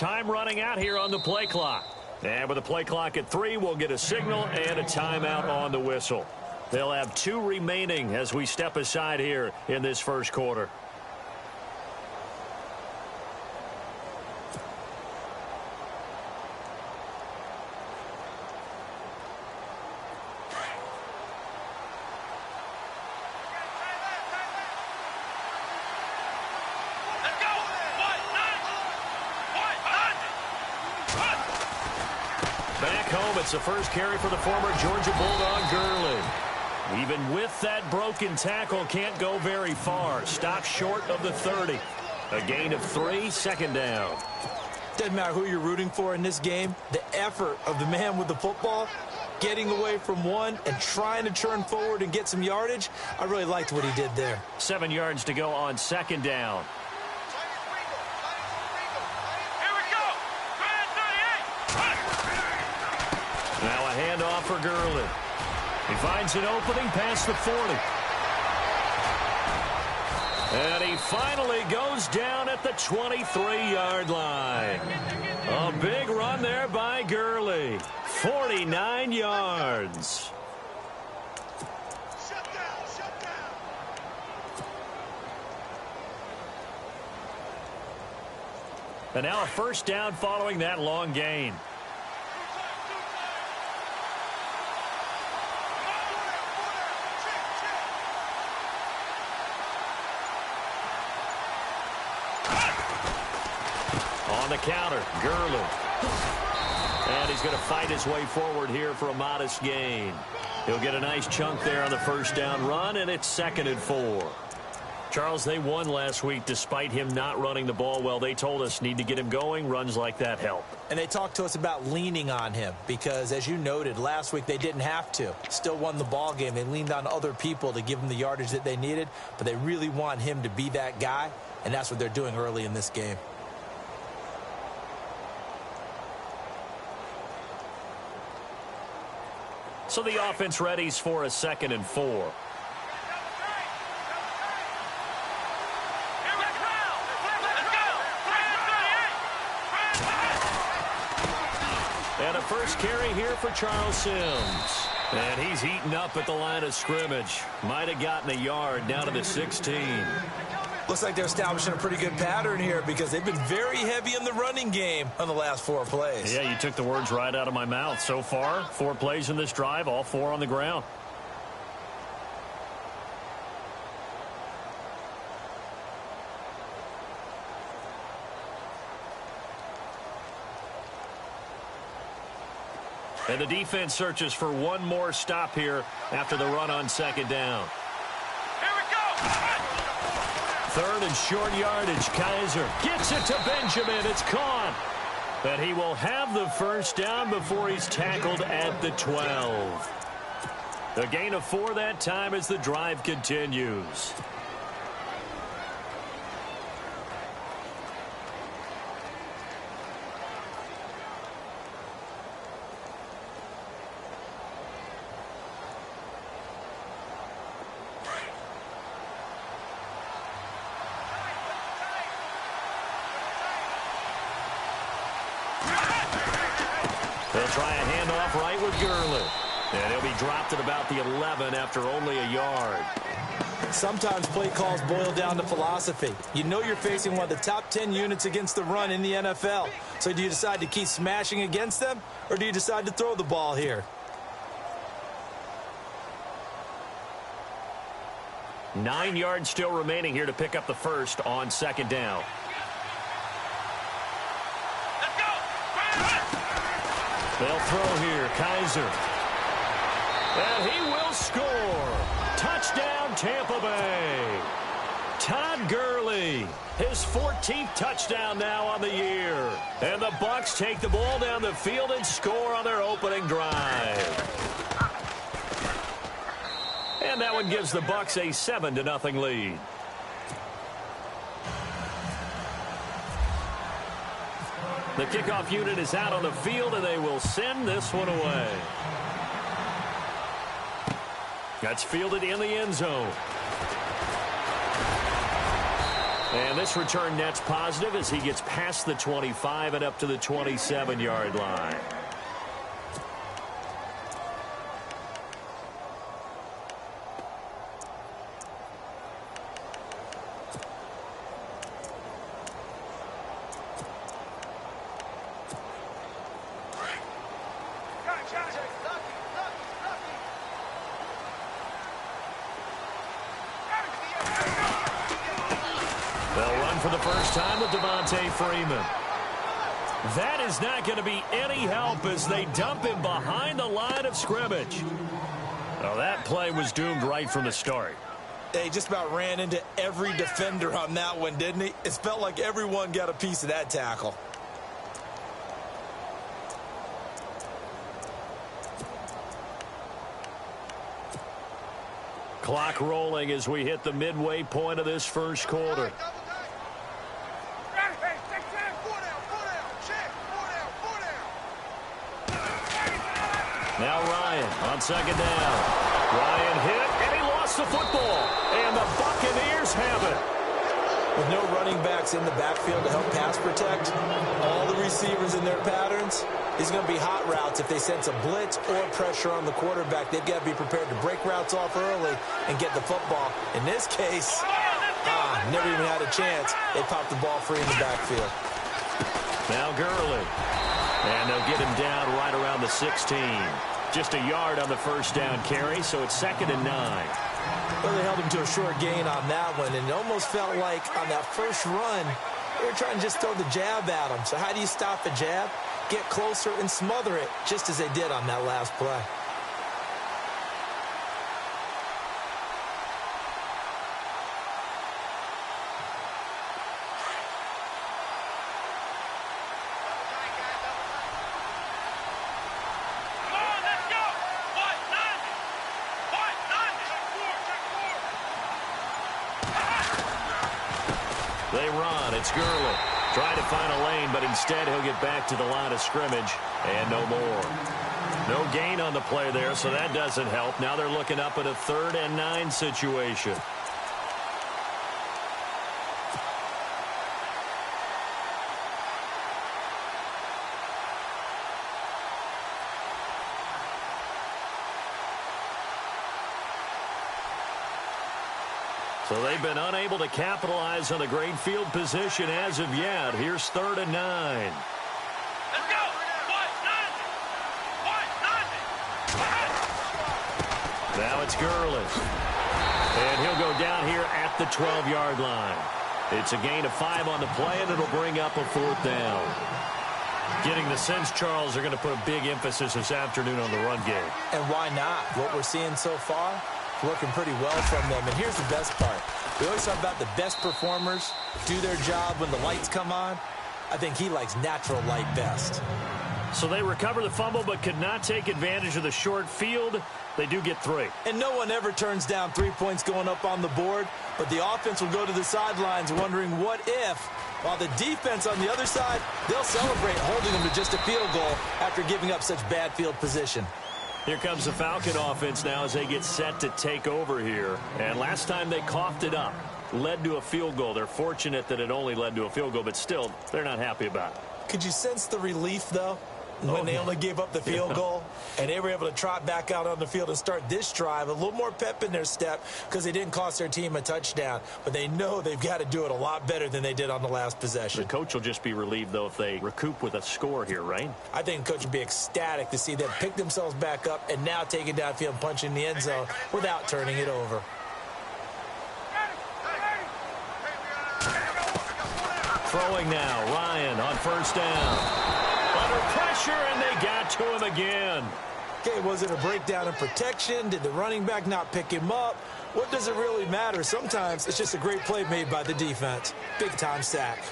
Time running out here on the play clock. And with the play clock at 3, we'll get a signal and a timeout on the whistle. They'll have 2 remaining as we step aside here in this first quarter. It's the first carry for the former Georgia Bulldog, Gurley. Even with that broken tackle, can't go very far. Stopped short of the 30. A gain of 3, second down. Doesn't matter who you're rooting for in this game. The effort of the man with the football, getting away from one and trying to turn forward and get some yardage, I really liked what he did there. 7 yards to go on second down. Now a handoff for Gurley. He finds an opening past the 40. And he finally goes down at the 23-yard line. A big run there by Gurley. 49 yards. And now a first down following that long gain. On the counter, Gurley. And he's going to fight his way forward here for a modest gain. He'll get a nice chunk there on the first down run, and it's 2nd and 4. Charles, they won last week despite him not running the ball well. They told us need to get him going. Runs like that help. And they talked to us about leaning on him because, as you noted, last week they didn't have to. Still won the ball game. They leaned on other people to give them the yardage that they needed, but they really want him to be that guy, and that's what they're doing early in this game. So the offense readies for a 2nd and 4. And a first carry here for Charles Sims. And he's heating up at the line of scrimmage. Might have gotten a yard down to the 16. Looks like they're establishing a pretty good pattern here because they've been very heavy in the running game on the last 4 plays. Yeah, you took the words right out of my mouth. So far, 4 plays in this drive, all 4 on the ground. And the defense searches for one more stop here after the run on second down. Here we go! 3rd and short yardage. Kaiser gets it to Benjamin. It's caught. But he will have the first down before he's tackled at the 12. A gain of 4 that time as the drive continues. They'll try a handoff right with Gurley. And he'll be dropped at about the 11 after only a yard. Sometimes play calls boil down to philosophy. You know you're facing one of the top 10 units against the run in the NFL. So do you decide to keep smashing against them, or do you decide to throw the ball here? Nine yards still remaining here to pick up the first on second down. They'll throw here. Kaiser. And he will score. Touchdown, Tampa Bay. Todd Gurley, his 14th touchdown now on the year. And the Bucs take the ball down the field and score on their opening drive. And that one gives the Bucs a 7-0 lead. The kickoff unit is out on the field, and they will send this one away. That's fielded in the end zone. And this return net's positive as he gets past the 25 and up to the 27-yard line. For the first time with Devontae Freeman. That is not going to be any help as they dump him behind the line of scrimmage. Well, that play was doomed right from the start. He just about ran into every defender on that one, didn't he? It felt like everyone got a piece of that tackle. Clock rolling as we hit the midway point of this first quarter. Now Ryan on second down. Ryan hit, and he lost the football. And the Buccaneers have it. With no running backs in the backfield to help pass protect, all the receivers in their patterns, these are going to be hot routes. If they sense a blitz or pressure on the quarterback, they've got to be prepared to break routes off early and get the football. In this case, never even had a chance. They popped the ball free in the backfield. Now Gurley. And they'll get him down right around the 16. Just a yard on the first down carry, so it's 2nd and 9. Well, they held him to a short gain on that one, and it almost felt like on that first run, they were trying to just throw the jab at him. So how do you stop a jab? Get closer and smother it, just as they did on that last play. They run. It's Gurley. Trying to find a lane, but instead he'll get back to the line of scrimmage and no more. No gain on the play there, so that doesn't help. Now they're looking up at a 3rd and 9 situation. So they've been unable to capitalize on a great field position as of yet. Here's 3rd and 9. Let's go! Now it's Gurley. And he'll go down here at the 12-yard line. It's a gain of 5 on the play, and it'll bring up a 4th down. Getting the sense, Charles, are going to put a big emphasis this afternoon on the run game. And why not? What we're seeing so far, working pretty well from them. And here's the best part. We always talk about the best performers do their job when the lights come on. I think he likes natural light best. So they recover the fumble but could not take advantage of the short field. They do get 3. And no one ever turns down 3 points going up on the board, but the offense will go to the sidelines wondering what if, while the defense on the other side, they'll celebrate holding them to just a field goal after giving up such bad field position. Here comes the Falcon offense now as they get set to take over here. And last time they coughed it up, led to a field goal. They're fortunate that it only led to a field goal, but still, they're not happy about it. Could you sense the relief, though, when they only gave up the field goal and they were able to trot back out on the field and start this drive? A little more pep in their step because they didn't cost their team a touchdown, but they know they've got to do it a lot better than they did on the last possession. The coach will just be relieved, though, if they recoup with a score here, right? I think the coach would be ecstatic to see them pick themselves back up and now take it downfield and punch in the end zone without turning it over. Throwing now, Ryan on first down. Under pressure, and they got to him again. Okay, was it a breakdown in protection? Did the running back not pick him up? What does it really matter? Sometimes it's just a great play made by the defense. Big-time sack.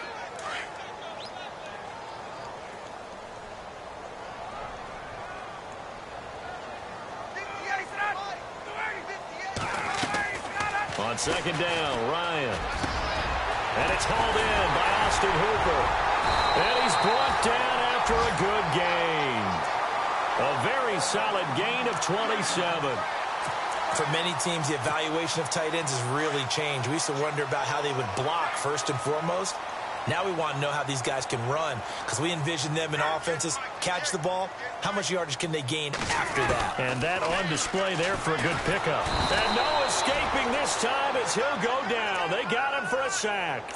On second down, Ryan. And it's hauled in by Austin Hooper. And he's brought down after a good gain. A very solid gain of 27. for many teams, the evaluation of tight ends has really changed. We used to wonder about how they would block first and foremost. Now we want to know how these guys can run because we envision them in offenses, catch the ball. How much yardage can they gain after that? And that on display there for a good pickup. And no escaping this time as he'll go down. They got him for a sack.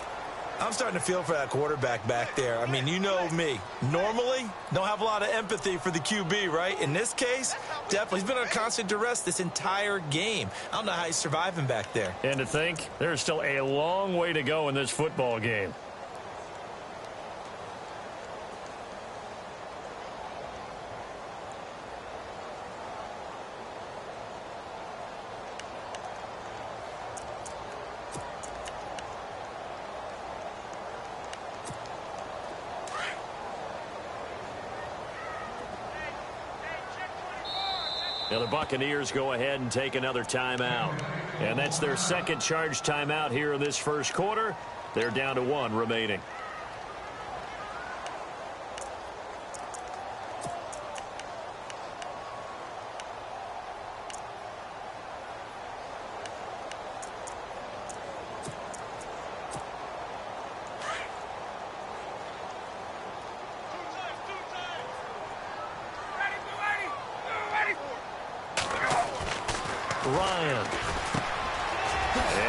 I'm starting to feel for that quarterback back there. I mean, you know me. Normally, don't have a lot of empathy for the QB, right? In this case, definitely. He's been on constant duress this entire game. I don't know how he's surviving back there. And to think, there's still a long way to go in this football game. Now the Buccaneers go ahead and take another timeout. And that's their second charge timeout here in this first quarter. They're down to 1 remaining. Ryan.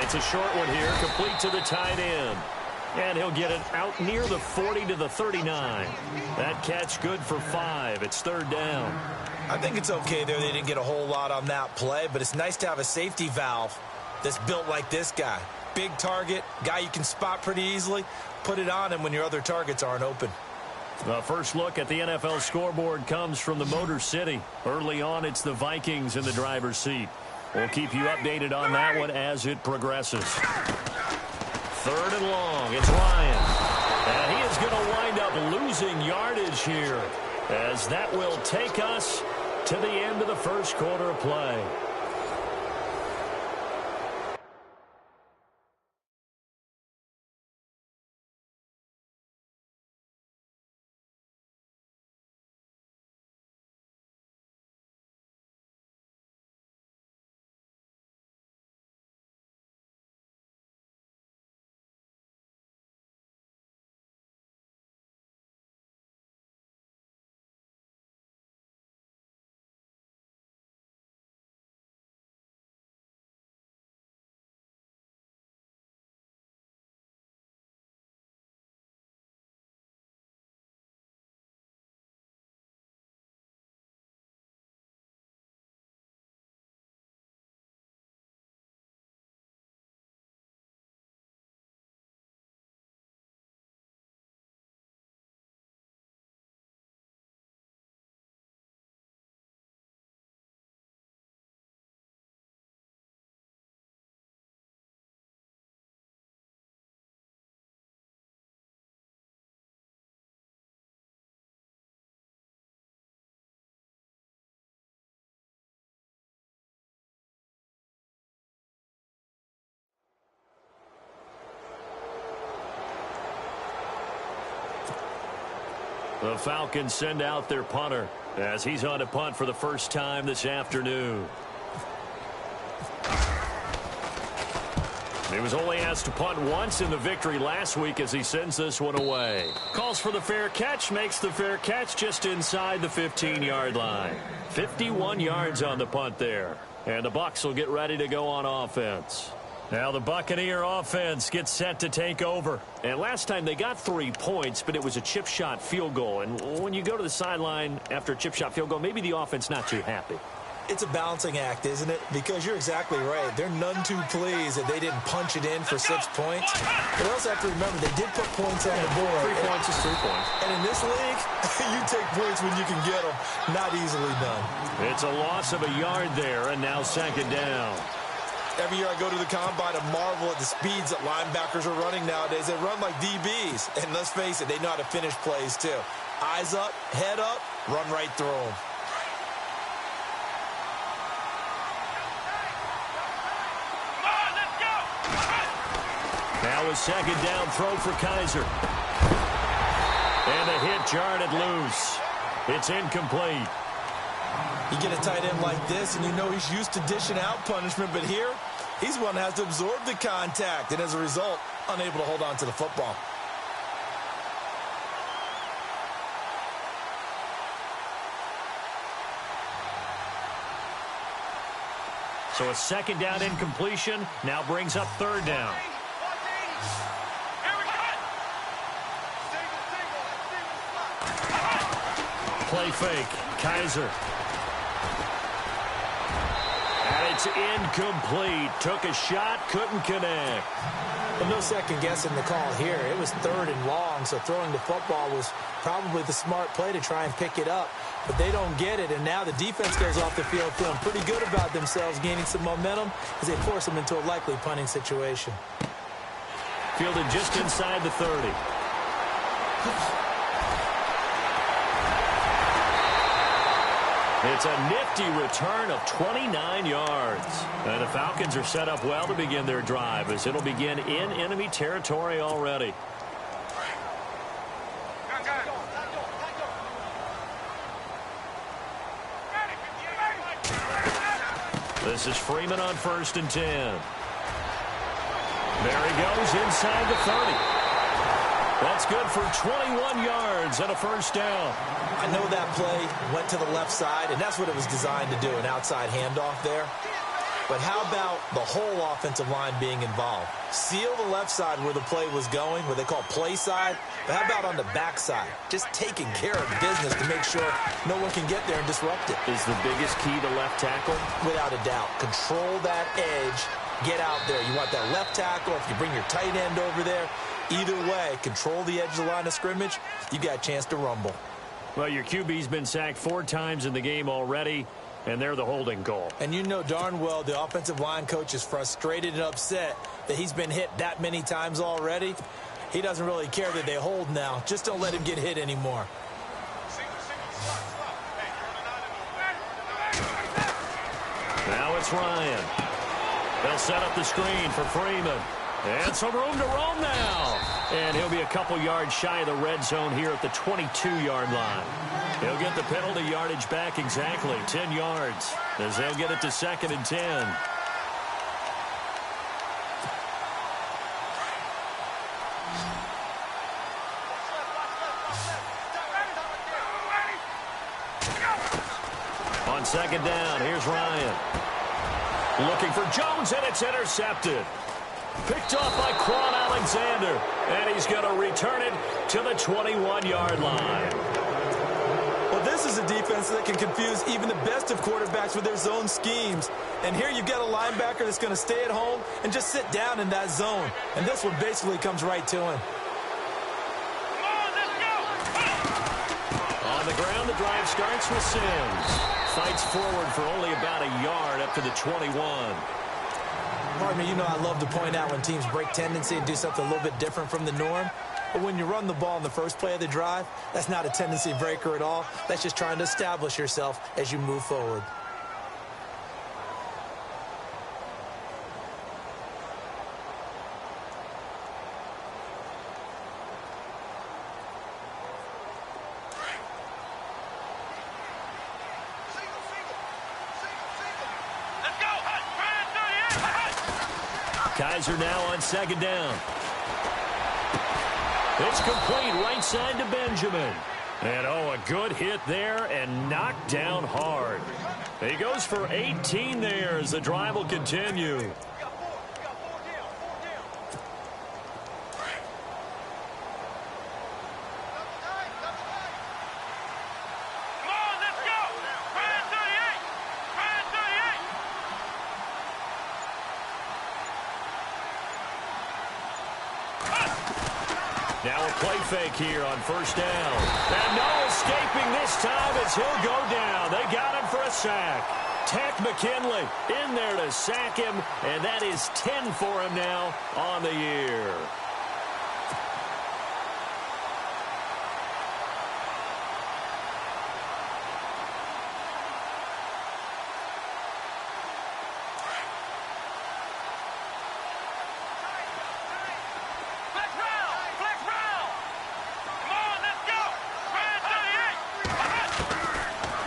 It's a short one here, complete to the tight end. And he'll get it out near the 40 to the 39. That catch good for 5. It's third down. I think it's okay there. They didn't get a whole lot on that play, but it's nice to have a safety valve that's built like this guy. Big target, guy you can spot pretty easily. Put it on him when your other targets aren't open. The first look at the NFL scoreboard comes from the Motor City. Early on, it's the Vikings in the driver's seat. We'll keep you updated on that one as it progresses. Third and long, it's Ryan. And he is going to wind up losing yardage here, as that will take us to the end of the first quarter of play. The Falcons send out their punter as he's on to punt for the first time this afternoon. He was only asked to punt once in the victory last week as he sends this one away. Calls for the fair catch, makes the fair catch just inside the 15-yard line. 51 yards on the punt there. And the Bucs will get ready to go on offense. Now the Buccaneer offense gets set to take over. And last time they got 3 points, but it was a chip shot field goal. And when you go to the sideline after a chip shot field goal, maybe the offense not too happy. It's a balancing act, isn't it? Because you're exactly right. They're none too pleased that they didn't punch it in for 6 points. But also have to remember they did put points on the board. 3 points is 3 points. And in this league, you take points when you can get them. Not easily done. It's a loss of a yard there, and now second down. Every year I go to the combine and marvel at the speeds that linebackers are running nowadays. They run like DBs. And let's face it, they know how to finish plays too. Eyes up, head up, run right through them. Now a second down throw for Kaiser. And a hit jarred it loose. It's incomplete. You get a tight end like this, and you know he's used to dishing out punishment, but here, he's one that has to absorb the contact, and as a result, unable to hold on to the football. So a second down incompletion now brings up third down. Play fake. Kaiser. And it's incomplete. Took a shot, couldn't connect. Well, no second guessing the call here. It was third and long, so throwing the football was probably the smart play to try and pick it up. But they don't get it, and now the defense goes off the field feeling pretty good about themselves, gaining some momentum as they force them into a likely punting situation. Fielded just inside the 30. It's a nifty return of 29 yards. And the Falcons are set up well to begin their drive as it'll begin in enemy territory already. This is Freeman on 1st and 10. There he goes inside the 30. That's good for 21 yards and a first down. I know that play went to the left side, and that's what it was designed to do, an outside handoff there. But how about the whole offensive line being involved? Seal the left side where the play was going, what they call play side. But how about on the back side? Just taking care of business to make sure no one can get there and disrupt it. Is the biggest key to left tackle? Without a doubt. Control that edge. Get out there. You want that left tackle. If you bring your tight end over there, either way, control the edge of the line of scrimmage. You got a chance to rumble. Well, your QB's been sacked 4 times in the game already, and they're the holding goal. And you know darn well the offensive line coach is frustrated and upset that he's been hit that many times already. He doesn't really care that they hold now. Just don't let him get hit anymore. Now it's Ryan. They'll set up the screen for Freeman. And some room to roam now. And he'll be a couple yards shy of the red zone here at the 22-yard line. He'll get the penalty yardage back exactly, 10 yards, as they'll get it to 2nd and 10. On 2nd down, here's Ryan. Looking for Jones, and it's intercepted. Picked off by Quan Alexander, and he's going to return it to the 21-yard line. Well, this is a defense that can confuse even the best of quarterbacks with their zone schemes. And here you've got a linebacker that's going to stay at home and just sit down in that zone. And this one basically comes right to him. On the ground, the drive starts with Sims. Fights forward for only about a yard up to the 21. Pardon me, you know I love to point out when teams break tendency and do something a little bit different from the norm. But when you run the ball in the first play of the drive, that's not a tendency breaker at all. That's just trying to establish yourself as you move forward. Kaiser now on 2nd down. It's complete right side to Benjamin. And, oh, a good hit there and knocked down hard. He goes for 18 there as the drive will continue. Now a play fake here on 1st down. And no escaping this time as he'll go down. They got him for a sack. Tech McKinley in there to sack him, and that is 10 for him now on the year.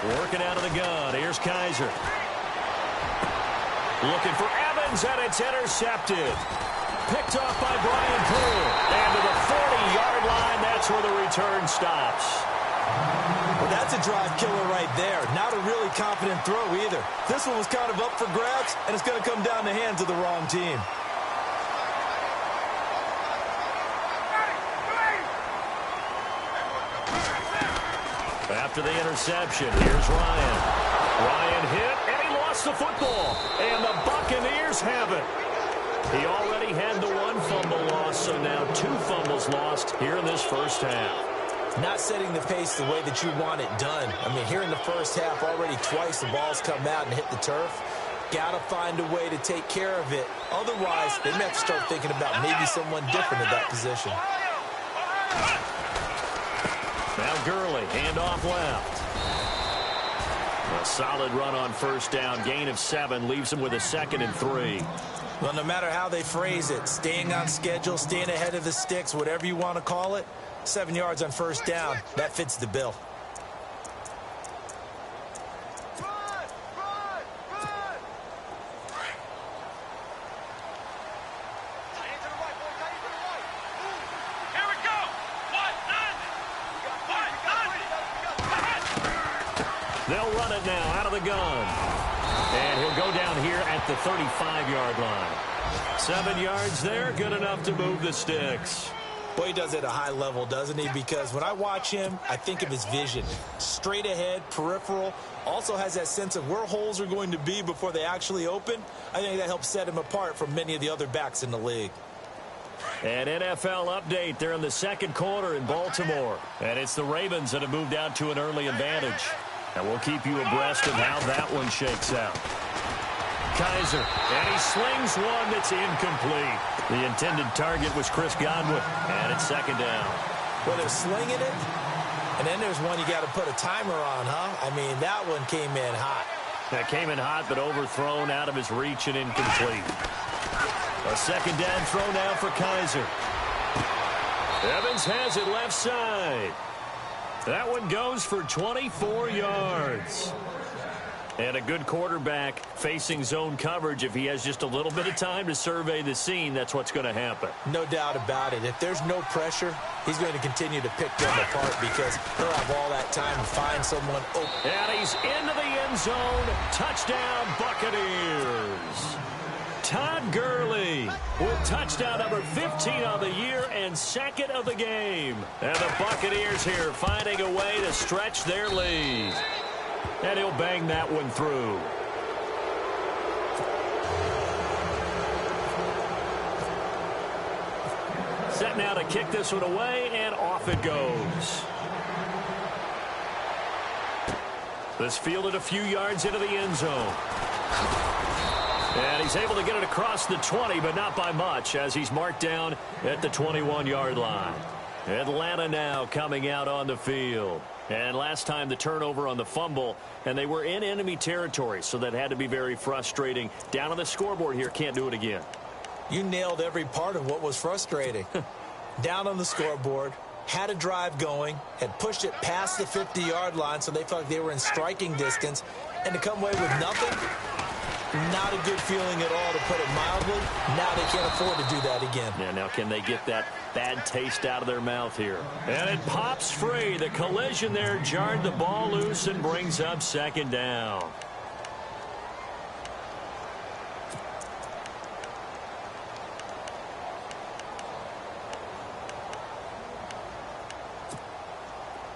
Working out of the gun. Here's Kaiser. Looking for Evans, and it's intercepted. Picked off by Brian Poole. And to the 40-yard line, that's where the return stops. Well, that's a drive killer right there. Not a really confident throw either. This one was kind of up for grabs, and it's going to come down the hands of the wrong team. After the interception, here's Ryan. Ryan hit, and he lost the football. And the Buccaneers have it. He already had the one fumble loss, so now 2 fumbles lost here in this first half. Not setting the pace the way that you want it done. I mean, here in the first half, already twice the ball's come out and hit the turf. Got to find a way to take care of it. Otherwise, they may have to start thinking about maybe someone different in that position. Now Gurley, handoff left. A solid run on first down. Gain of 7 leaves him with a 2nd and 3. Well, no matter how they phrase it, staying on schedule, staying ahead of the sticks, whatever you want to call it, 7 yards on first down, that fits the bill. They'll run it now out of the gun. And he'll go down here at the 35-yard line. 7 yards there, good enough to move the sticks. Boy, he does it at a high level, doesn't he? Because when I watch him, I think of his vision. Straight ahead, peripheral. Also has that sense of where holes are going to be before they actually open. I think that helps set him apart from many of the other backs in the league. An NFL update. They're in the second quarter in Baltimore. And it's the Ravens that have moved out to an early advantage. And we'll keep you abreast of how that one shakes out. Kaiser, and he slings one that's incomplete. The intended target was Chris Godwin, and it's 2nd down. Well, they're slinging it, and then there's one you got to put a timer on, huh? I mean, that one came in hot. That came in hot, but overthrown out of his reach and incomplete. A 2nd down throw now for Kaiser. Evans has it left side. That one goes for 24 yards. And a good quarterback facing zone coverage. If he has just a little bit of time to survey the scene, that's what's going to happen. No doubt about it. If there's no pressure, he's going to continue to pick them apart because he'll have all that time to find someone open. And he's into the end zone. Touchdown, Buccaneers. Todd Gurley with touchdown number 15 on the year and 2nd of the game. And the Buccaneers here finding a way to stretch their lead. And he'll bang that one through. Set now to kick this one away, and off it goes. This fielded a few yards into the end zone. And he's able to get it across the 20, but not by much, as he's marked down at the 21-yard line. Atlanta now coming out on the field. And last time the turnover on the fumble, and they were in enemy territory, so that had to be very frustrating. Down on the scoreboard here, can't do it again. You nailed every part of what was frustrating. Down on the scoreboard, had a drive going, had pushed it past the 50-yard line, so they felt like they were in striking distance, and to come away with nothing, not a good feeling at all, to put it mildly. Now they can't afford to do that again. Yeah, now can they get that bad taste out of their mouth here? And it pops free. The collision there jarred the ball loose and brings up 2nd down.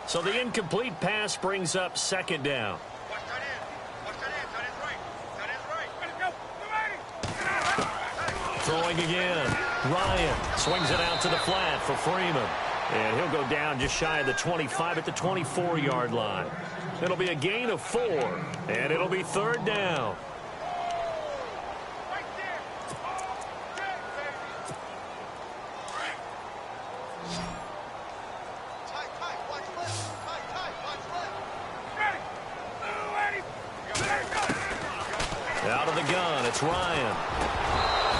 So the incomplete pass brings up 2nd down. Throwing again. Ryan swings it out to the flat for Freeman. And he'll go down just shy of the 25 at the 24-yard line. It'll be a gain of 4. And it'll be 3rd down. Out of the gun, it's Ryan.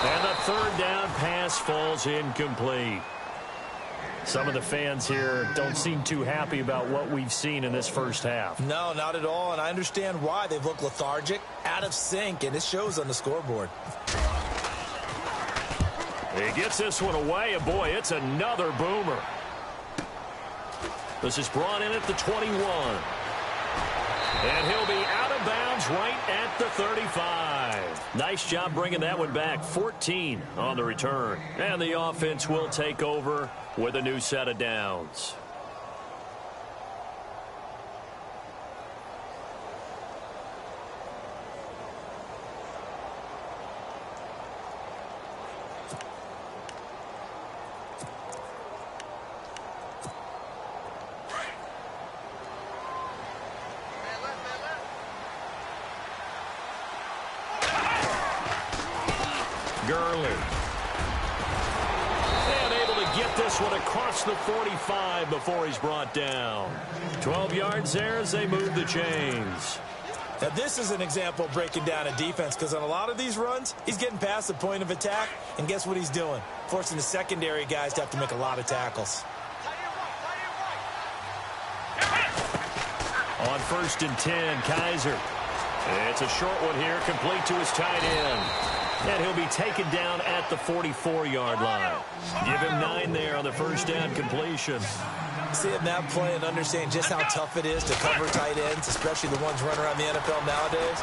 And the 3rd down pass falls incomplete. Some of the fans here don't seem too happy about what we've seen in this first half. No, not at all, and I understand why. They've looked lethargic, out of sync, and it shows on the scoreboard. He gets this one away, and boy, it's another boomer. This is brought in at the 21. And he'll be out of bounds right at the 35. Nice job bringing that one back. 14 on the return. And the offense will take over with a new set of downs. Gurley. And able to get this one across the 45 before he's brought down. 12 yards there as they move the chains. Now, this is an example of breaking down a defense, because on a lot of these runs, he's getting past the point of attack, and guess what he's doing? Forcing the secondary guys to have to make a lot of tackles. On 1st and 10, Kaiser. It's a short one here, complete to his tight end. And he'll be taken down at the 44-yard line. Give him 9 there on the first down completion. Seeing that play and understanding just how tough it is to cover tight ends, especially the ones running around the NFL nowadays,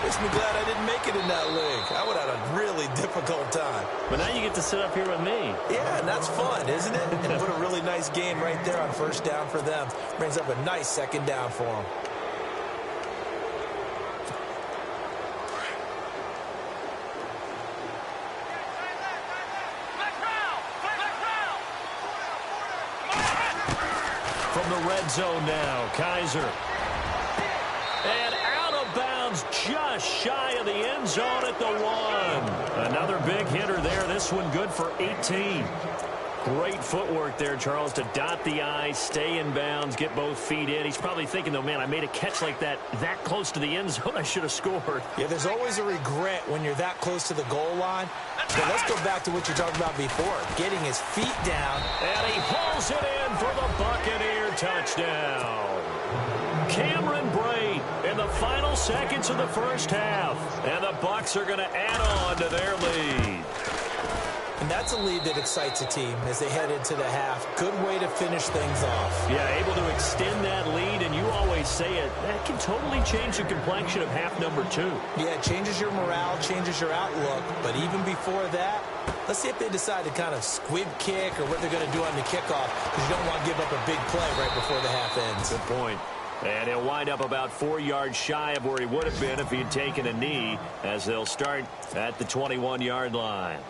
makes me glad I didn't make it in that league. I would have had a really difficult time. But now you get to sit up here with me. Yeah, and that's fun, isn't it? And put a really nice game right there on first down for them. Brings up a nice second down for them. From the red zone now, Kaiser. And out of bounds, just shy of the end zone at the 1. Another big hitter there. This one good for 18. Great footwork there, Charles, to dot the I, stay in bounds, get both feet in. He's probably thinking, though, man, I made a catch like that close to the end zone. I should have scored. Yeah, there's always a regret when you're that close to the goal line. But let's go back to what you talked about before, getting his feet down. And he hauls it in for the Buccaneer touchdown. Cameron Brate in the final seconds of the first half. And the Bucs are going to add on to their lead. And that's a lead that excites a team as they head into the half. Good way to finish things off. Yeah, able to extend that lead, and you always say it, that can totally change the complexion of half number 2. Yeah, it changes your morale, changes your outlook. But even before that, let's see if they decide to kind of squib kick or what they're going to do on the kickoff, because you don't want to give up a big play right before the half ends. Good point. And he'll wind up about 4 yards shy of where he would have been if he had taken a knee, as they'll start at the 21-yard line.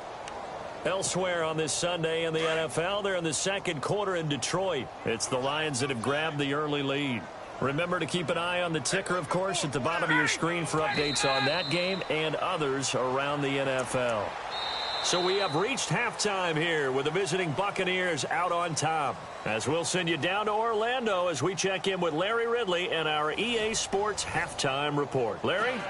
Elsewhere on this Sunday in the NFL, they're in the second quarter in Detroit. It's the Lions that have grabbed the early lead. Remember to keep an eye on the ticker, of course, at the bottom of your screen for updates on that game and others around the NFL. So we have reached halftime here with the visiting Buccaneers out on top. As we'll send you down to Orlando as we check in with Larry Ridley and our EA Sports Halftime Report. Larry?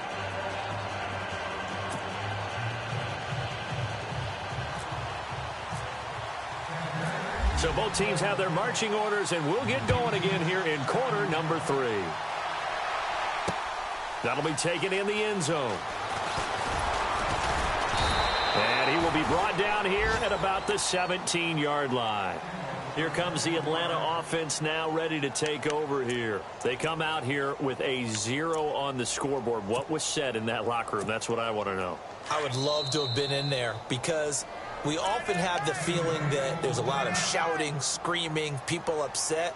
So both teams have their marching orders, and we'll get going again here in quarter number 3. That'll be taken in the end zone. And he will be brought down here at about the 17-yard line. Here comes the Atlanta offense now ready to take over here. They come out here with a 0 on the scoreboard. What was said in that locker room? That's what I want to know. I would love to have been in there, because we often have the feeling that there's a lot of shouting, screaming, people upset.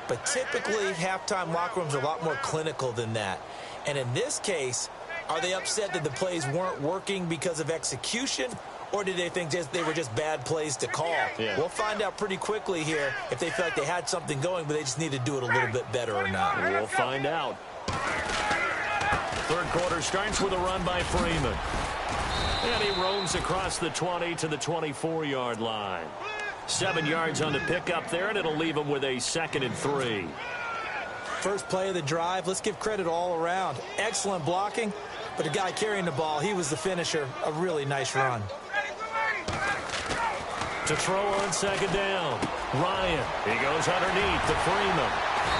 But typically, halftime locker rooms are a lot more clinical than that. And in this case, are they upset that the plays weren't working because of execution, or did they think they were just bad plays to call? Yeah. We'll find out pretty quickly here if they feel like they had something going, but they just need to do it a little bit better or not. We'll find out. Third quarter starts with a run by Freeman. And he roams across the 20 to the 24-yard line. 7 yards on the pickup there, and it'll leave him with a 2nd and 3. First play of the drive, let's give credit all around. Excellent blocking, but the guy carrying the ball, he was the finisher. A really nice run. To throw on second down. Ryan. He goes underneath to Freeman.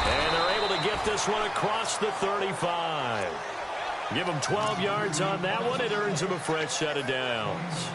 And they're able to get this one across the 35. Give him 12 yards on that one. It earns him a fresh set of downs.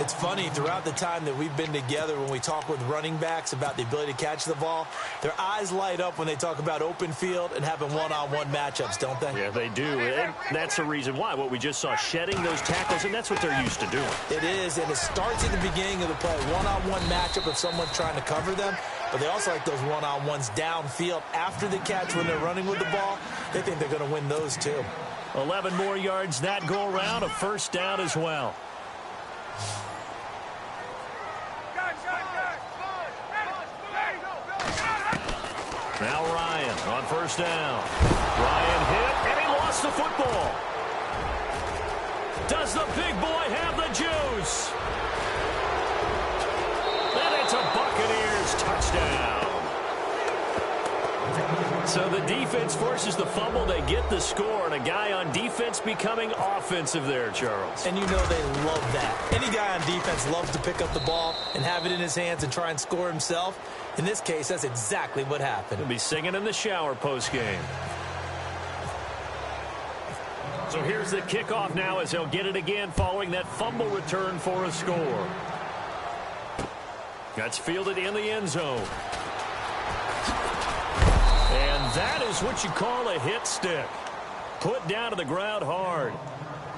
It's funny, throughout the time that we've been together, when we talk with running backs about the ability to catch the ball, their eyes light up when they talk about open field and having one-on-one matchups, don't they? Yeah, they do. And that's the reason why. What we just saw, shedding those tackles, and that's what they're used to doing. It is, and it starts at the beginning of the play. One-on-one matchup if someone's trying to cover them, but they also like those one-on-ones downfield after the catch when they're running with the ball. They think they're going to win those too. 11 more yards that go around, a first down as well. Now Ryan on first down. Ryan hit, and he lost the football. Does the big boy have the juice? And it's a Buccaneers touchdown. So the defense forces the fumble. They get the score, and a guy on defense becoming offensive there, Charles. And you know they love that. Any guy on defense loves to pick up the ball and have it in his hands and try and score himself. In this case, that's exactly what happened. He'll be singing in the shower postgame. So here's the kickoff now as he'll get it again following that fumble return for a score. That's fielded in the end zone. And that is what you call a hit stick. Put down to the ground hard.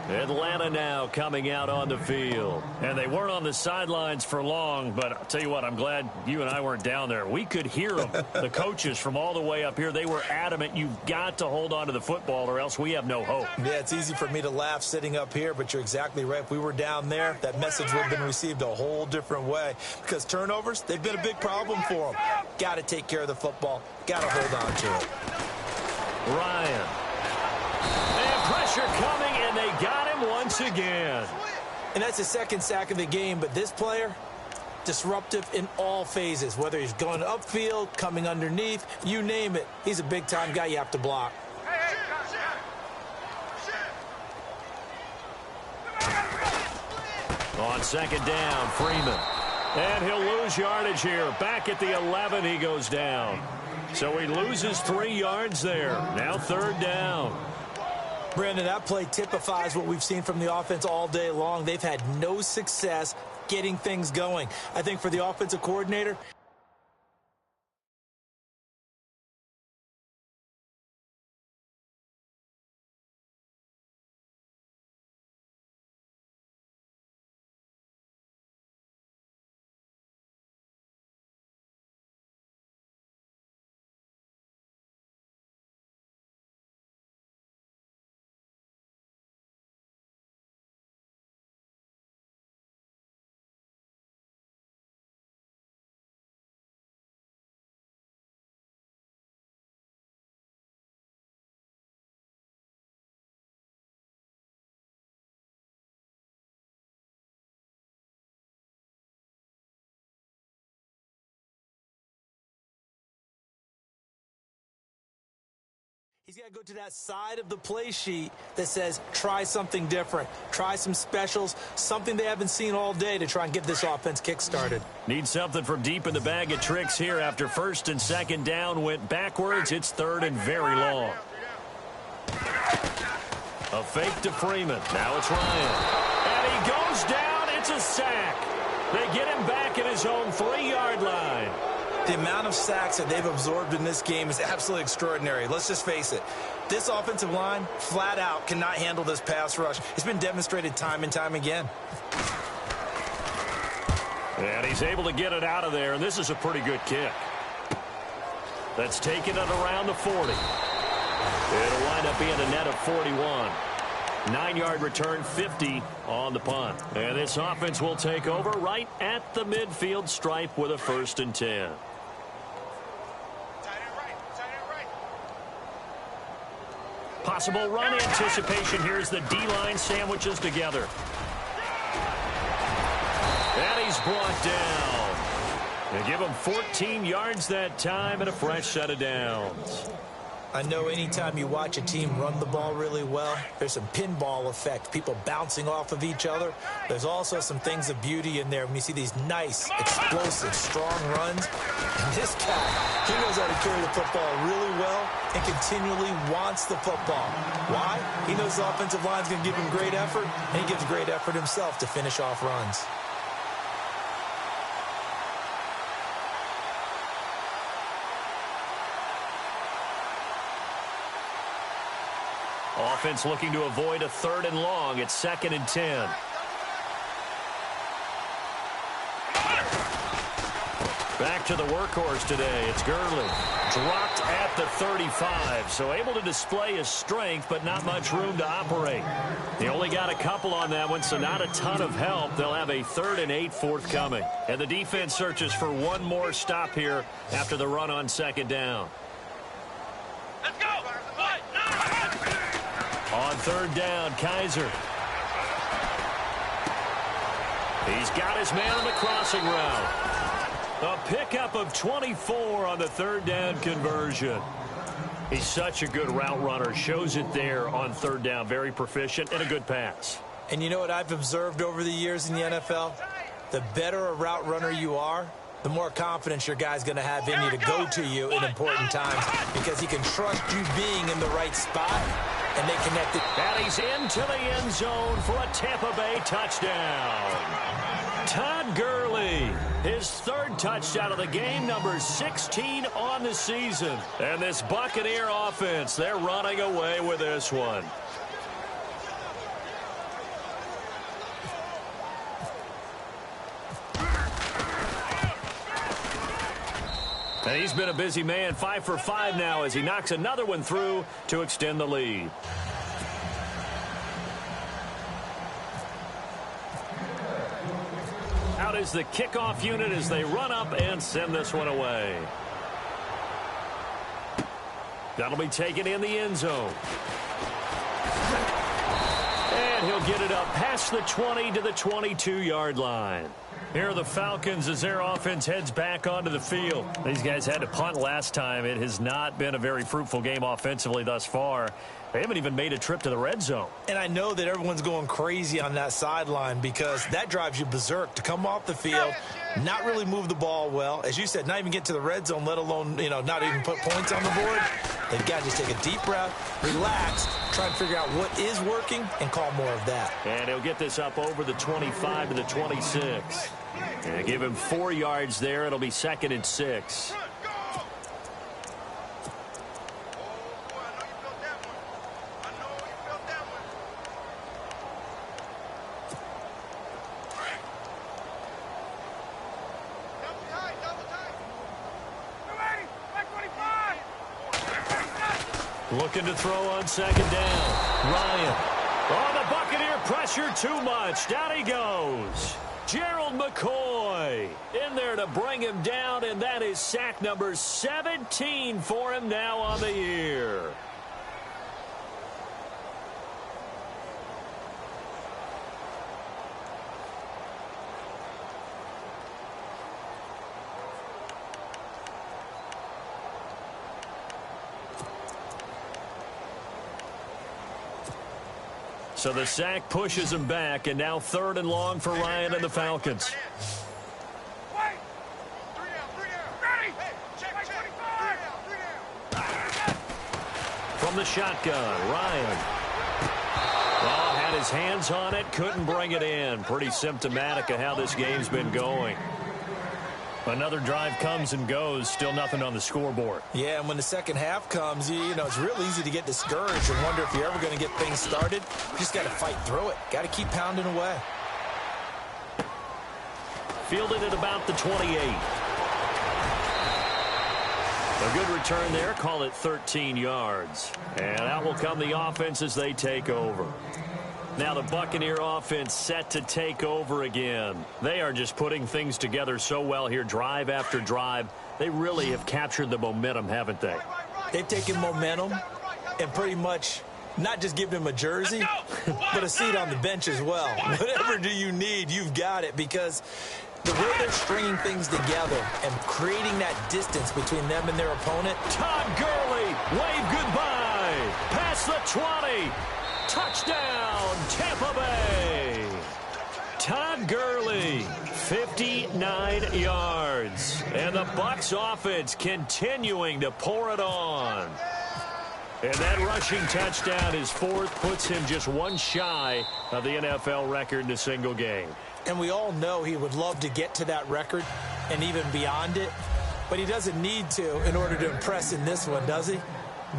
Atlanta now coming out on the field. And they weren't on the sidelines for long, but I'll tell you what, I'm glad you and I weren't down there. We could hear them, the coaches from all the way up here. They were adamant, you've got to hold on to the football or else we have no hope. Yeah, it's easy for me to laugh sitting up here, but you're exactly right. If we were down there, that message would have been received a whole different way. Because turnovers, they've been a big problem for them. Got to take care of the football. Got to hold on to it. Ryan. And pressure coming, and they got him once again. And that's the second sack of the game, but this player, disruptive in all phases, whether he's going upfield, coming underneath, you name it. He's a big-time guy you have to block. On second down, Freeman. And he'll lose yardage here. Back at the 11, he goes down. So he loses 3 yards there. Now third down. Brandon, that play typifies what we've seen from the offense all day long. They've had no success getting things going. I think for the offensive coordinator, he's got to go to that side of the play sheet that says try something different, try some specials, something they haven't seen all day to try and get this offense kick-started. Need something from deep in the bag of tricks here after first and second down went backwards. It's third and very long. A fake to Freeman. Now it's Ryan. And he goes down. It's a sack. They get him back at his own 3-yard line. The amount of sacks that they've absorbed in this game is absolutely extraordinary. Let's just face it. This offensive line, flat out, cannot handle this pass rush. It's been demonstrated time and time again. And he's able to get it out of there, and this is a pretty good kick. That's taken it around the 40. It'll wind up being a net of 41. 9-yard return, 50 on the punt. And this offense will take over right at the midfield stripe with a 1st and 10. Possible run anticipation. Here's the D-line sandwiches together. And he's brought down. They give him 14 yards that time and a fresh set of downs. I know anytime you watch a team run the ball really well, there's some pinball effect, people bouncing off of each other. There's also some things of beauty in there when you see these nice, explosive, strong runs. And this guy, he knows how to carry the football really well and continually wants the football. Why? He knows the offensive line's going to give him great effort, and he gives great effort himself to finish off runs. Offense looking to avoid a 3rd and long. It's 2nd and 10. Back to the workhorse today. It's Gurley. Dropped at the 35, so able to display his strength, but not much room to operate. They only got a couple on that one, so not a ton of help. They'll have a 3rd and 8 forthcoming. And the defense searches for one more stop here after the run on 2nd down. Let's go. On 3rd down, Kaiser. He's got his man on the crossing route. A pickup of 24 on the 3rd down conversion. He's such a good route runner. Shows it there on 3rd down. Very proficient and a good pass. And you know what I've observed over the years in the NFL? The better a route runner you are, the more confidence your guy's going to have in you to go to you in important times because he can trust you being in the right spot, and they connect it. And he's into the end zone for a Tampa Bay touchdown. Todd Gurley, his 3rd touchdown of the game, number 16 on the season. And this Buccaneer offense, they're running away with this one. And he's been a busy man, 5 for 5 now as he knocks another one through to extend the lead. Out is the kickoff unit as they run up and send this one away. That'll be taken in the end zone. And he'll get it up past the 20 to the 22-yard line. Here are the Falcons as their offense heads back onto the field. These guys had to punt last time. It has not been a very fruitful game offensively thus far. They haven't even made a trip to the red zone. And I know that everyone's going crazy on that sideline because that drives you berserk to come off the field, not really move the ball well. As you said, not even get to the red zone, let alone, not even put points on the board. They've got to just take a deep breath, relax, try and figure out what is working, and call more of that. And he'll get this up over the 25 to the 26. And give him 4 yards there. It'll be 2nd and 6. Looking to throw on 2nd down. Ryan. Oh, the Buccaneer pressure too much. Down he goes. Gerald McCoy in there to bring him down, and that is sack number 17 for him now on the year. So the sack pushes him back, and now 3rd and long for Ryan and the Falcons. From the shotgun, Ryan. Oh, had his hands on it, couldn't bring it in. Pretty symptomatic of how this game's been going. Another drive comes and goes, still nothing on the scoreboard. Yeah, and when the second half comes, it's real easy to get discouraged and wonder if you're ever going to get things started. You just got to fight through it. Got to keep pounding away. Fielded at about the 28. A good return there, call it 13 yards. And out will come the offense as they take over. Now the Buccaneer offense set to take over again. They are just putting things together so well here, drive after drive. They really have captured the momentum, haven't they? They've taken momentum and pretty much not just given him a jersey, but a seat on the bench as well. Whatever do you need, you've got it, because the way they're stringing things together and creating that distance between them and their opponent. Todd Gurley, wave goodbye. Past the 20. Touchdown, Tampa Bay. Todd Gurley, 59 yards. And the Bucs offense continuing to pour it on. And that rushing touchdown, his fourth, puts him just one shy of the NFL record in a single game. And we all know he would love to get to that record and even beyond it. But he doesn't need to in order to impress in this one, does he?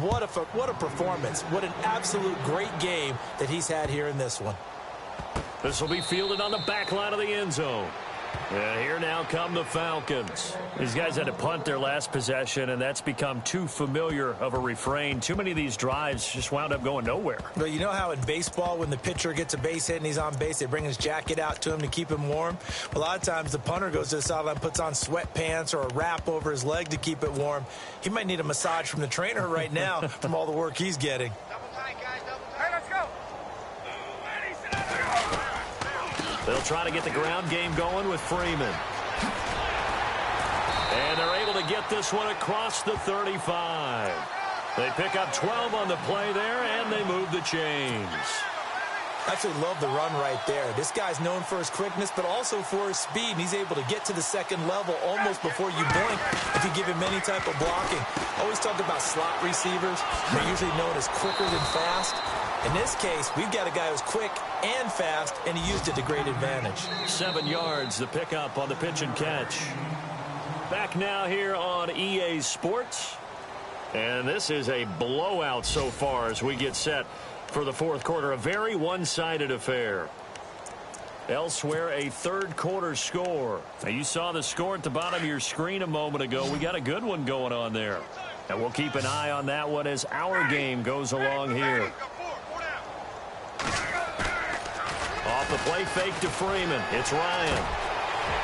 What a performance. What an absolute great game that he's had here in this one. This will be fielded on the back line of the end zone. And here now come the Falcons. These guys had to punt their last possession, and that's become too familiar of a refrain. Too many of these drives just wound up going nowhere. But you know how in baseball, when the pitcher gets a base hit and he's on base, they bring his jacket out to him to keep him warm? A lot of times the punter goes to the sideline, puts on sweatpants or a wrap over his leg to keep it warm. He might need a massage from the trainer right now from all the work he's getting. They'll try to get the ground game going with Freeman. And they're able to get this one across the 35. They pick up 12 on the play there, and they move the chains. I actually love the run right there. This guy's known for his quickness, but also for his speed. And he's able to get to the second level almost before you blink if you give him any type of blocking. Always talk about slot receivers. They're usually known as quicker than fast. In this case, we've got a guy who's quick and fast, and he used it to great advantage. 7 yards, the pickup on the pitch and catch. Back now here on EA Sports. And this is a blowout so far as we get set for the fourth quarter. A very one-sided affair. Elsewhere, a third quarter score. Now, you saw the score at the bottom of your screen a moment ago. We got a good one going on there. And we'll keep an eye on that one as our game goes along here. Off the play fake to Freeman. It's Ryan.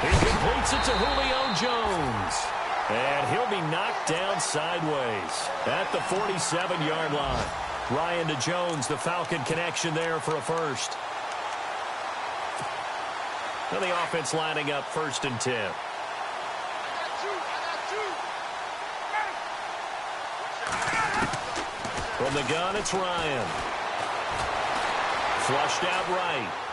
He completes it to Julio Jones. And he'll be knocked down sideways at the 47-yard line. Ryan to Jones, the Falcon connection there for a first. And the offense lining up 1st and 10. From the gun, it's Ryan. Flushed out right.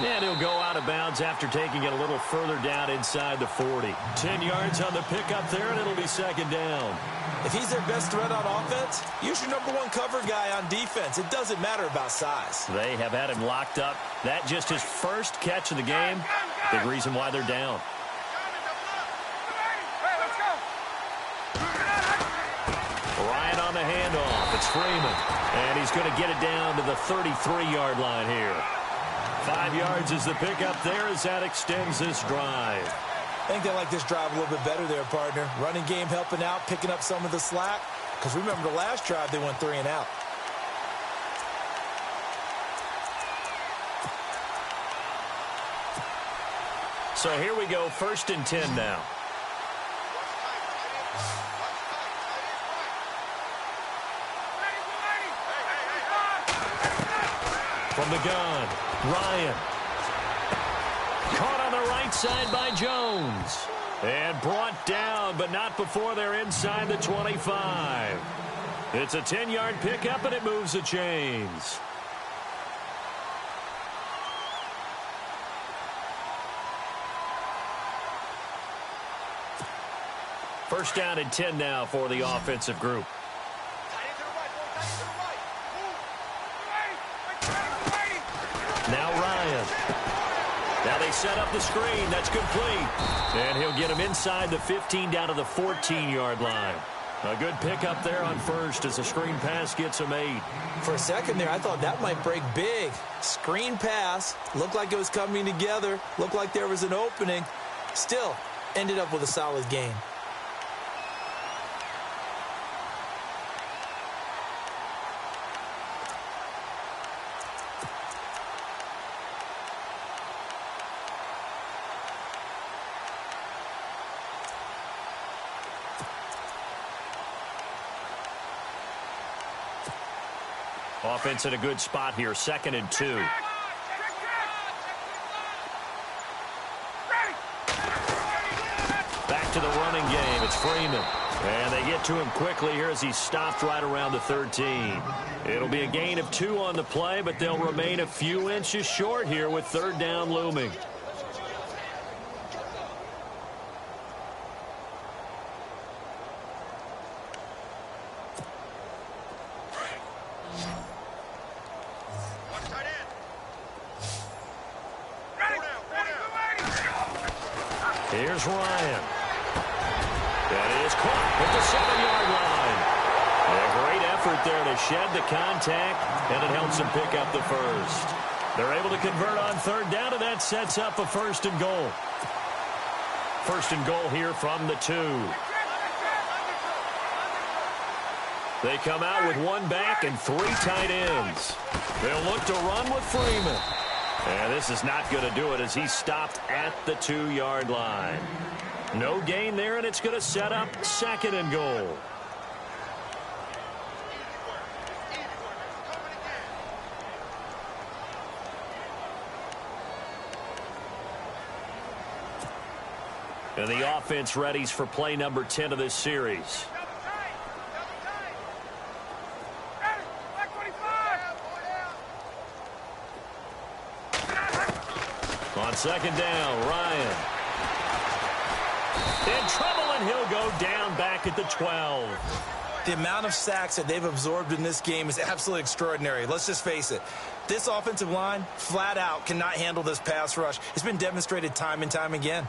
And he'll go out of bounds after taking it a little further down inside the 40. 10 yards on the pickup there, and it'll be 2nd down. If he's their best threat on offense, use your #1 cover guy on defense. It doesn't matter about size. They have had him locked up. That just his first catch of the game. Big reason why they're down. Ryan on the handoff. It's Freeman. And he's going to get it down to the 33-yard line here. 5 yards is the pickup there as that extends this drive. I think they like this drive a little bit better there, partner. Running game helping out, picking up some of the slack. Because remember the last drive, they went 3 and out. So here we go, 1st and 10 now. From the gun, Ryan. Caught on the right side by Jones. And brought down, but not before they're inside the 25. It's a 10-yard pickup, and it moves the chains. First down and 10 now for the offensive group. Now Ryan. Now they set up the screen. That's complete. And he'll get him inside the 15 down to the 14-yard line. A good pickup there on first as the screen pass gets him 8. For a second there, I thought that might break big. Screen pass. Looked like it was coming together. Looked like there was an opening. Still, ended up with a solid gain. Offense in a good spot here, 2nd and 2. It's Freeman. And they get to him quickly here as he's stopped right around the 13. It'll be a gain of 2 on the play, but they'll remain a few inches short here with third down looming. Here's Ryan. That is caught at the 7-yard line. A great effort there to shed the contact, and it helps them pick up the first. They're able to convert on third down, and that sets up a first and goal. First and goal here from the 2. They come out with 1 back and 3 tight ends. They'll look to run with Freeman. And this is not going to do it as he's stopped at the 2-yard line. No gain there, and it's going to set up second and goal. And the offense readies for play number 10 of this series. On second down, Ryan. In trouble, and he'll go down back at the 12. The amount of sacks that they've absorbed in this game is absolutely extraordinary. Let's just face it. This offensive line, flat out, cannot handle this pass rush. It's been demonstrated time and time again.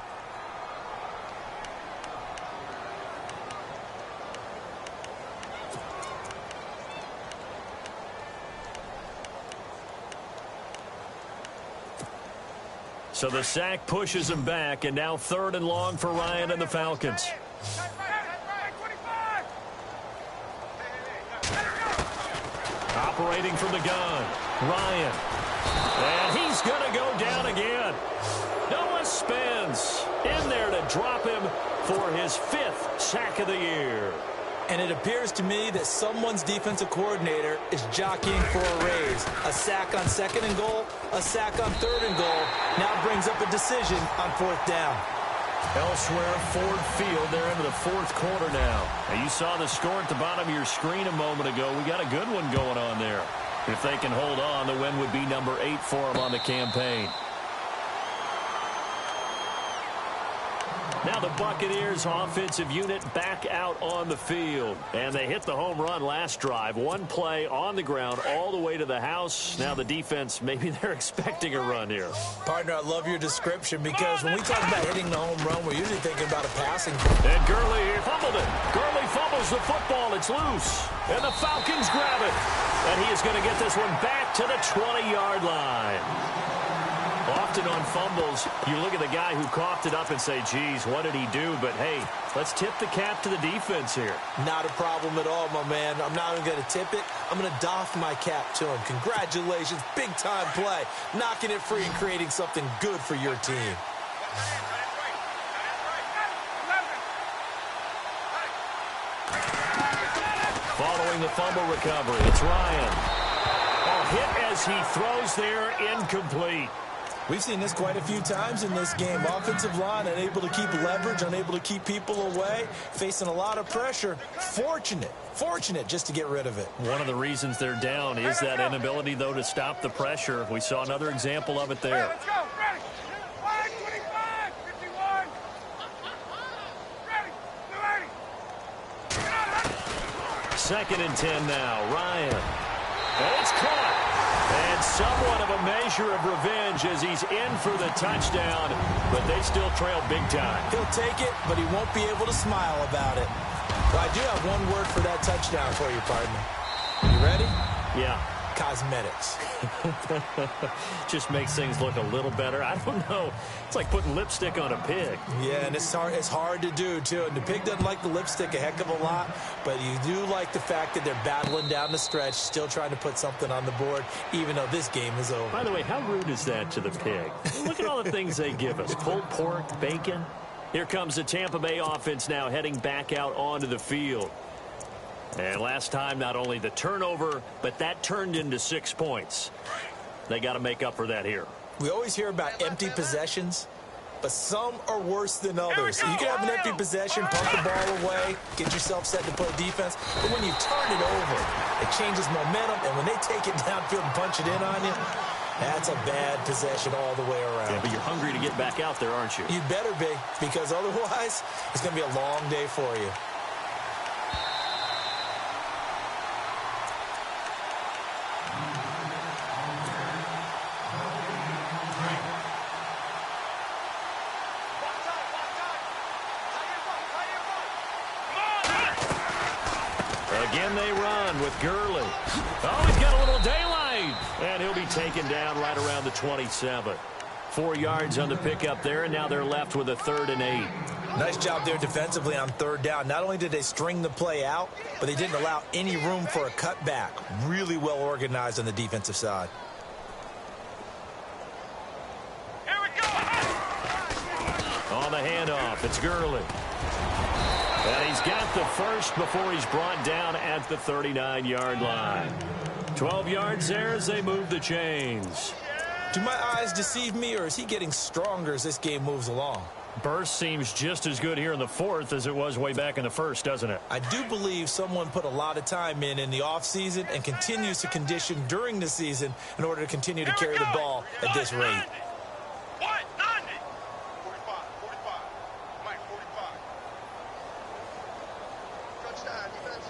So the sack pushes him back, and now third and long for Ryan and the Falcons. Operating from the gun, Ryan. And he's going to go down again. Noah spins in there to drop him for his 5th sack of the year. And it appears to me that someone's defensive coordinator is jockeying for a raise. A sack on second and goal, a sack on third and goal, now brings up a decision on 4th down. Elsewhere, Ford Field, they're into the 4th quarter now. And you saw the score at the bottom of your screen a moment ago. We got a good one going on there. If they can hold on, the win would be number 8 for them on the campaign. Now the Buccaneers offensive unit back out on the field. And they hit the home run last drive. 1 play on the ground all the way to the house. Now the defense, maybe they're expecting a run here. Partner, I love your description because when we talk about hitting the home run, we're usually thinking about a passing. And Gurley fumbled it. Gurley fumbles the football. It's loose. And the Falcons grab it. And he is going to get this one back to the 20-yard line. Often on fumbles, you look at the guy who coughed it up and say, geez, what did he do? But, hey, let's tip the cap to the defense here. Not a problem at all, my man. I'm not even going to tip it. I'm going to doff my cap to him. Congratulations. Big-time play. Knocking it free and creating something good for your team. Following the fumble recovery, it's Ryan. Hit as he throws there, incomplete. We've seen this quite a few times in this game. Offensive line unable to keep leverage, unable to keep people away, facing a lot of pressure. Fortunate just to get rid of it. One of the reasons they're down is that inability, though, to stop the pressure. We saw another example of it there. Let's go. Ready. 25, 51. Ready. 2nd and 10 now. Ryan. And it's caught. And somewhat of a measure of revenge as he's in for the touchdown, but they still trail big time. He'll take it, but he won't be able to smile about it. Well, I do have one word for that touchdown for you, partner. You ready? Yeah. Cosmetics. Just makes things look a little better. I don't know. It's like putting lipstick on a pig. Yeah, and it's hard to do, too. And the pig doesn't like the lipstick a heck of a lot, but you do like the fact that they're battling down the stretch, still trying to put something on the board, even though this game is over. By the way, how rude is that to the pig? Look at all the things they give us. Pulled pork, bacon. Here comes the Tampa Bay offense now heading back out onto the field. And last time, not only the turnover, but that turned into 6 points. They got to make up for that here. We always hear about empty possessions, but some are worse than others. You can have an empty possession, pump the ball away, get yourself set to play defense, but when you turn it over, it changes momentum, and when they take it downfield and punch it in on you, that's a bad possession all the way around. Yeah, but you're hungry to get back out there, aren't you? You better be, because otherwise, it's going to be a long day for you. Again they run with Gurley. Oh, he's got a little daylight. And he'll be taken down right around the 27. 4 yards on the pickup there, and now they're left with a 3rd and 8. Nice job there defensively on 3rd down. Not only did they string the play out, but they didn't allow any room for a cutback. Really well organized on the defensive side. Here we go. On the handoff, it's Gurley. And he's got the first before he's brought down at the 39-yard line. 12 yards there as they move the chains. Do my eyes deceive me, or is he getting stronger as this game moves along? Burst seems just as good here in the 4th as it was way back in the 1st, doesn't it? I do believe someone put a lot of time in the offseason and continues to condition during the season in order to continue to carry the ball at this rate. What? 90. 45. Mike, 45. Touchdown, defense.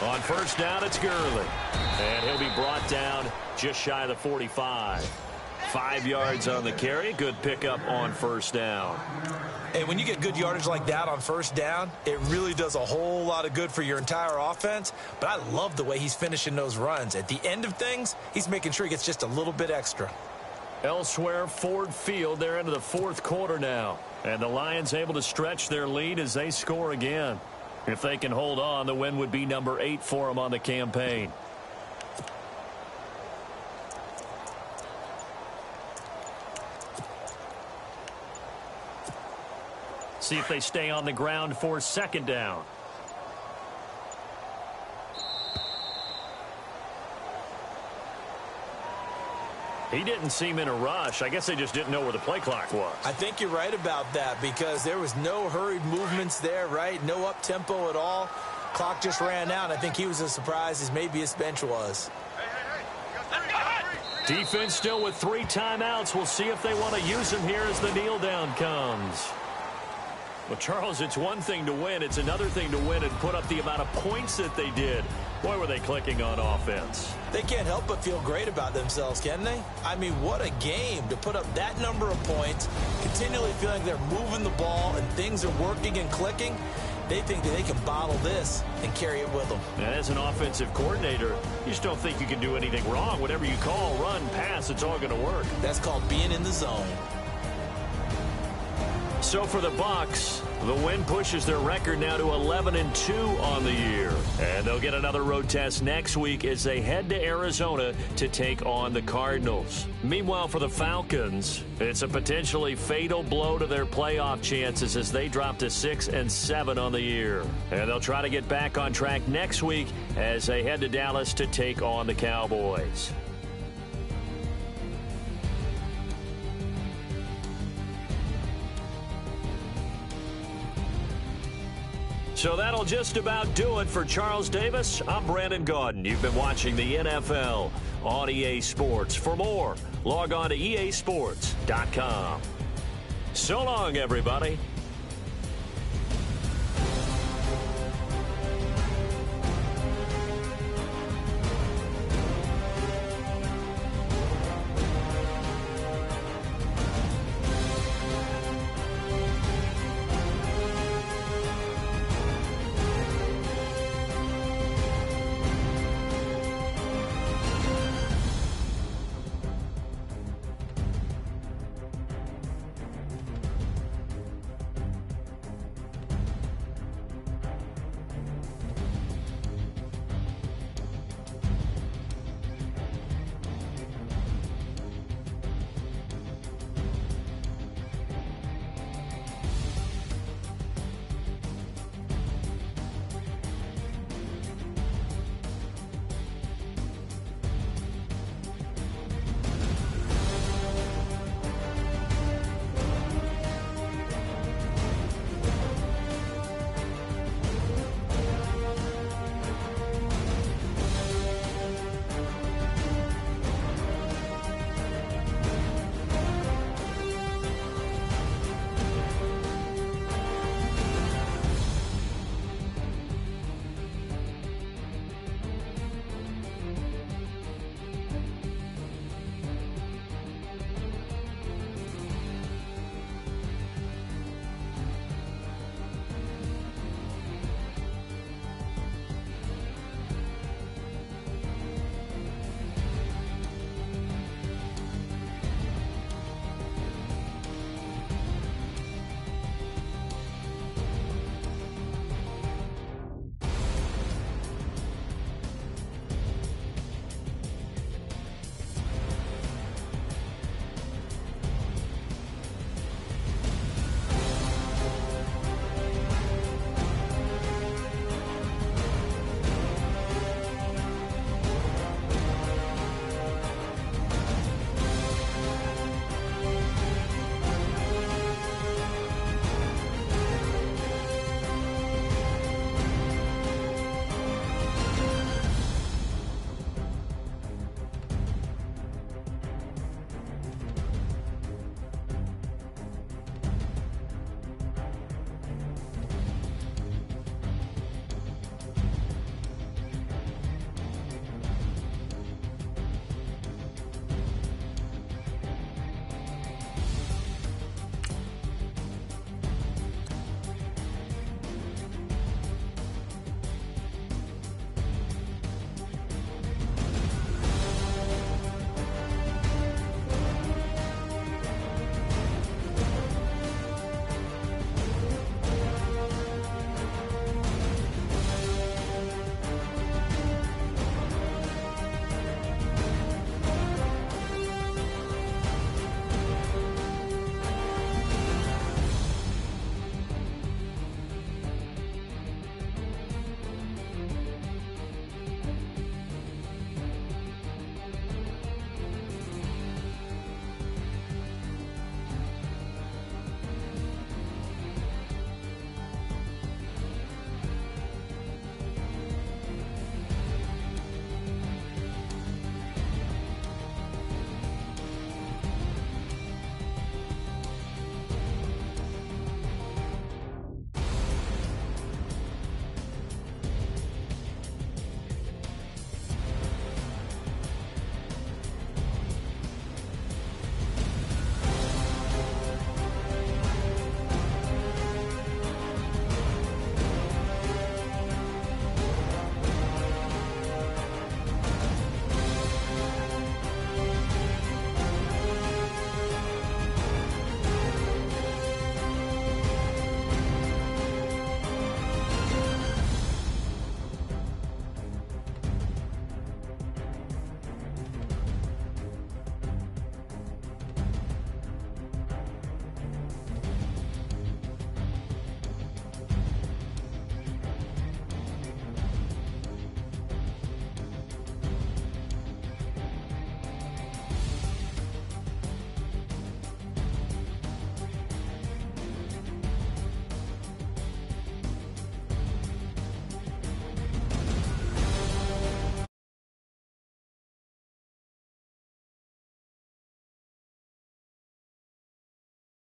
On 1st down, it's Gurley. And he'll be brought down just shy of the 45. 5 yards on the carry. Good pickup on 1st down. Hey, when you get good yardage like that on 1st down, it really does a whole lot of good for your entire offense. But I love the way he's finishing those runs. At the end of things, he's making sure he gets just a little bit extra. Elsewhere, Ford Field, they're into the 4th quarter now. And the Lions able to stretch their lead as they score again. If they can hold on, the win would be number 8 for them on the campaign. See if they stay on the ground for 2nd down. He didn't seem in a rush. I guess they just didn't know where the play clock was. I think you're right about that because there was no hurried movements there, right? No up-tempo at all. Clock just ran out. I think he was as surprised as maybe his bench was. Defense still with 3 timeouts. We'll see if they want to use them here as the kneel down comes. Well, Charles, it's one thing to win. It's another thing to win and put up the amount of points that they did. Boy, were they clicking on offense. They can't help but feel great about themselves, can they? I mean, what a game to put up that number of points, continually feeling they're moving the ball and things are working and clicking. They think that they can bottle this and carry it with them. And as an offensive coordinator, you just don't think you can do anything wrong. Whatever you call, run, pass, it's all going to work. That's called being in the zone. So for the Bucs, the win pushes their record now to 11-2 on the year. And they'll get another road test next week as they head to Arizona to take on the Cardinals. Meanwhile, for the Falcons, it's a potentially fatal blow to their playoff chances as they drop to 6-7 on the year. And they'll try to get back on track next week as they head to Dallas to take on the Cowboys. So that'll just about do it for Charles Davis. I'm Brandon Gaudin. You've been watching the NFL on EA Sports. For more, log on to easports.com. So long, everybody.